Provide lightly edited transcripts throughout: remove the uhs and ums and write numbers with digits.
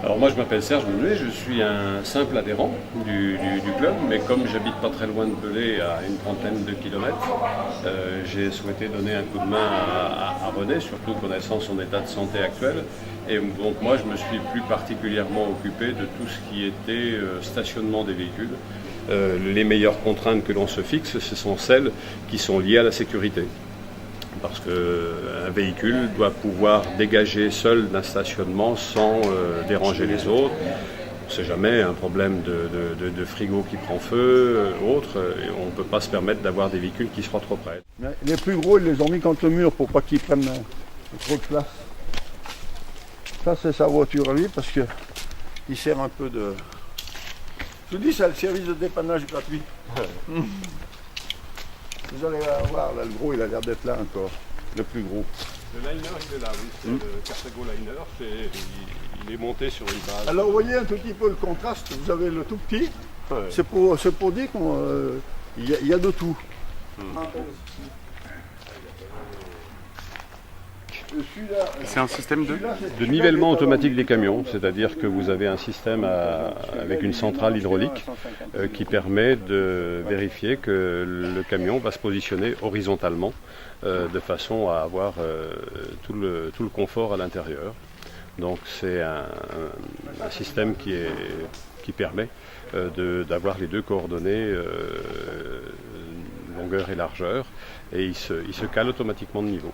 Alors moi je m'appelle Serge Menuet, je suis un simple adhérent du club, mais comme j'habite pas très loin de Belay, à une trentaine de kilomètres, j'ai souhaité donner un coup de main à René, surtout connaissant son état de santé actuel. Et donc moi je me suis plus particulièrement occupé de tout ce qui était stationnement des véhicules. Les meilleures contraintes que l'on se fixe, ce sont celles qui sont liées à la sécurité. Parce qu'un véhicule doit pouvoir dégager seul d'un stationnement sans déranger les autres. On ne sait jamais, un problème de frigo qui prend feu, autre, et on ne peut pas se permettre d'avoir des véhicules qui soient trop près. Les plus gros, ils les ont mis contre le mur pour pas qu'ils prennent trop de place. Ça, c'est sa voiture à lui parce qu'il sert un peu de... Je vous dis, c'est le service de dépannage gratuit. Vous allez voir, là, le gros, il a l'air d'être là encore, le plus gros. Le liner, il est là, oui, c'est le Cartago Liner, il est monté sur une base. Alors, vous voyez un tout petit peu le contraste, vous avez le tout petit, ouais. C'est pour dire qu'il y a de tout. C'est un système de nivellement automatique des camions, c'est-à-dire que vous avez un système avec une centrale hydraulique qui permet de vérifier que le camion va se positionner horizontalement de façon à avoir tout le confort à l'intérieur. Donc c'est un système qui permet d'avoir les deux coordonnées, longueur et largeur, et il se cale automatiquement de niveau.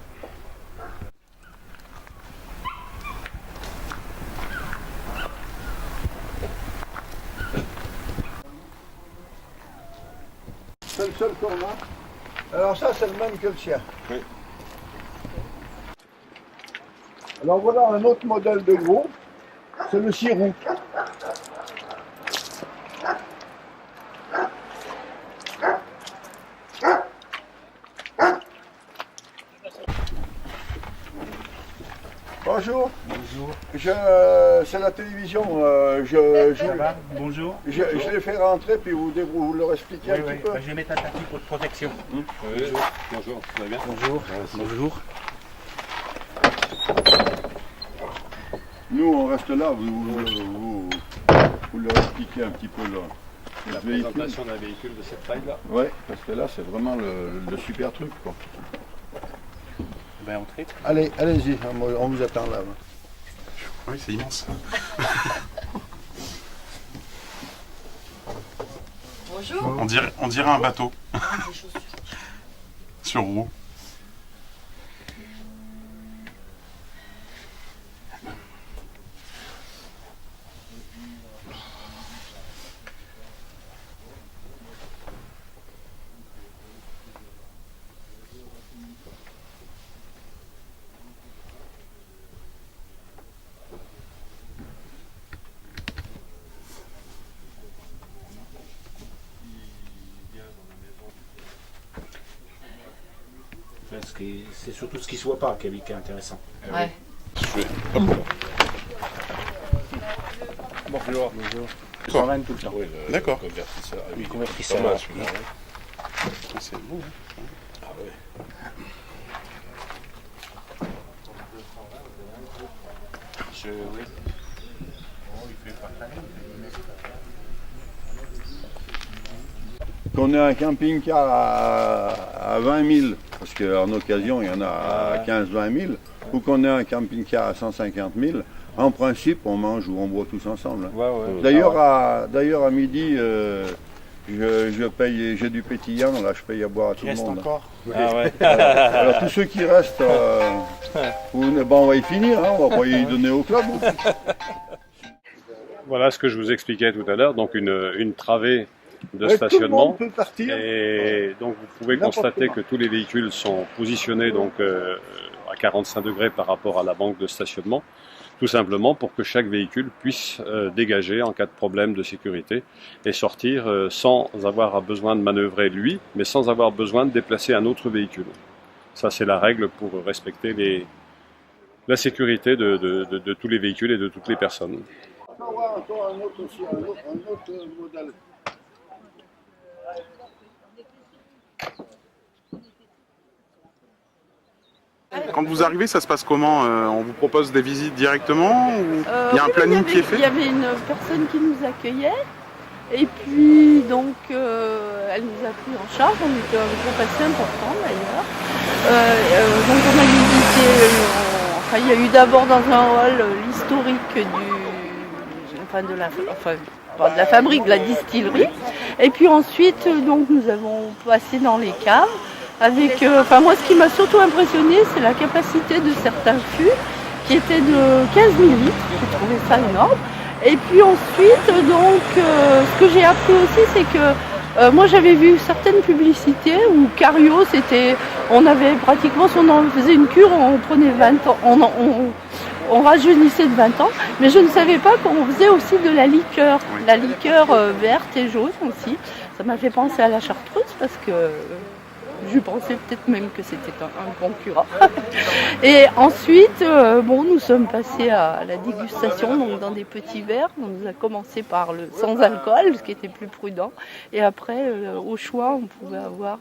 C'est le seul qu'on a. Alors ça, c'est le même que le sien. Oui. Alors voilà un autre modèle de gros. C'est le 6 roues. Bonjour. Bonjour. C'est la télévision. Ça va? Bonjour. Je les fais rentrer puis vous leur expliquez un petit peu. Je vais mettre un tapis pour protection. Oui. Bonjour, ça va bien? Bonjour. Bonjour. Nous, on reste là. Vous leur expliquez un petit peu la présentation d'un véhicule de cette taille-là. Oui, parce que là, c'est vraiment le super truc, quoi. Ben, entrez. Allez-y, on vous attend là. Oui, c'est immense. Bonjour. On dirait un bateau. Sur roue. C'est surtout ce qui ne se voit pas qui est intéressant. Ouais. Bonjour. 120 tout le temps. Oui, D'accord. Le convertisseur. C'est beau. Ah oui. Oui. Qu'on ait un camping-car à 20 000, parce qu'en occasion, il y en a à 15-20 000, ou qu'on ait un camping-car à 150 000, en principe, on mange ou on boit tous ensemble. Ouais, ouais. D'ailleurs, à midi, je paye, j'ai du pétillant, là, je paye à boire à tout le monde. Encore. Ah ouais. Alors, tous ceux qui restent, on va y finir, hein, on va pas y donner au club. Voilà ce que je vous expliquais tout à l'heure, donc une travée de Ouais, stationnement. tout le monde peut partir. Et donc vous pouvez constater que tous les véhicules sont positionnés donc à 45 degrés par rapport à la banque de stationnement, tout simplement pour que chaque véhicule puisse dégager en cas de problème de sécurité et sortir sans avoir besoin de manœuvrer lui, mais sans avoir besoin de déplacer un autre véhicule. Ça c'est la règle pour respecter la sécurité de tous les véhicules et de toutes les personnes. On va voir encore un autre aussi, un autre modèle. Quand vous arrivez, ça se passe comment? On vous propose des visites directement ou il y a un Oui, planning qui est fait? Il y avait une personne qui nous accueillait. Et puis, donc, elle nous a pris en charge. On était un groupe assez important d'ailleurs. Donc, on a visité. Enfin, il y a eu d'abord dans un hall l'historique de la fabrique, de la distillerie. Et puis ensuite, donc, nous avons passé dans les caves. Avec, moi, ce qui m'a surtout impressionné, c'est la capacité de certains fûts qui étaient de 15 000 litres. J'ai trouvé ça énorme. Et puis ensuite, donc, ce que j'ai appris aussi, c'est que moi j'avais vu certaines publicités où Cario, on avait pratiquement, si on faisait une cure, on prenait 20 ans, on rajeunissait de 20 ans, mais je ne savais pas qu'on faisait aussi de la liqueur, la liqueur verte et jaune aussi. Ça m'a fait penser à la chartreuse parce que je pensais peut-être même que c'était un concurrent. Et ensuite, nous sommes passés à la dégustation, donc dans des petits verres. On nous a commencé par le sans alcool, ce qui était plus prudent. Et après, au choix, on pouvait avoir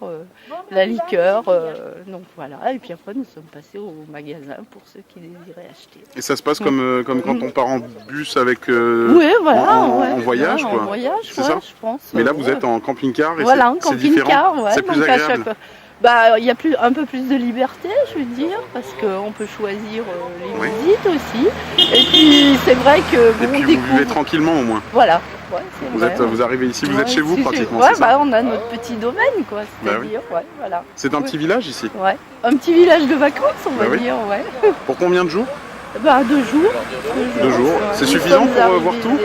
la liqueur. Donc voilà. Et puis après, nous sommes passés au magasin pour ceux qui désiraient acheter. Et ça se passe comme quand on part en bus avec oui, voilà, en voyage, quoi. En voyage, c'est ça, je pense. Mais là, vous êtes en camping-car et voilà, c'est différent. C'est plus agréable. Il y a un peu plus de liberté, je veux dire, parce qu'on peut choisir les visites aussi. Et puis c'est vrai que et puis vous vivez tranquillement au moins. Voilà. Ouais, vous arrivez ici, vous êtes chez vous pratiquement. Ouais, on a notre petit domaine, quoi. C'est-à-dire, voilà. C'est un petit village ici. Ouais. Un petit village de vacances, on va dire, ouais. Pour combien de jours? 2 jours. 2 jours. C'est suffisant pour voir tout?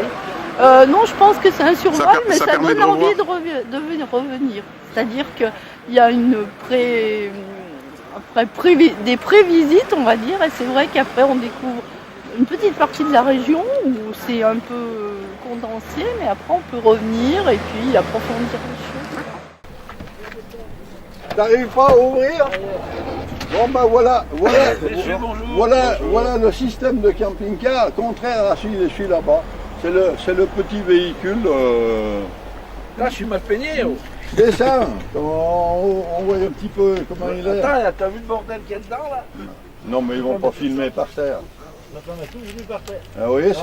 Non, je pense que c'est un survol, mais ça donne envie de revenir. C'est-à-dire qu'il y a des prévisites, on va dire, et c'est vrai qu'après on découvre une petite partie de la région où c'est un peu condensé, mais après on peut revenir et puis approfondir les choses. T'arrives pas à ouvrir? Bon voilà le système de camping-car, contraire à celui là-bas. C'est le petit véhicule. Là, je suis mal peigné. C'est ça. On voit un petit peu comment il est. Attends, t'as vu le bordel qu'il y a dedans là? Non, mais ils vont pas filmer par terre. On a tout vu par terre. Ah oui,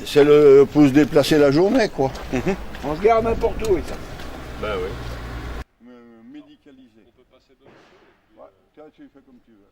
c'est pour se déplacer la journée, quoi. On se garde n'importe où, ça. Ben oui. Médicalisé. On peut passer de... Ouais, tu fais comme tu veux.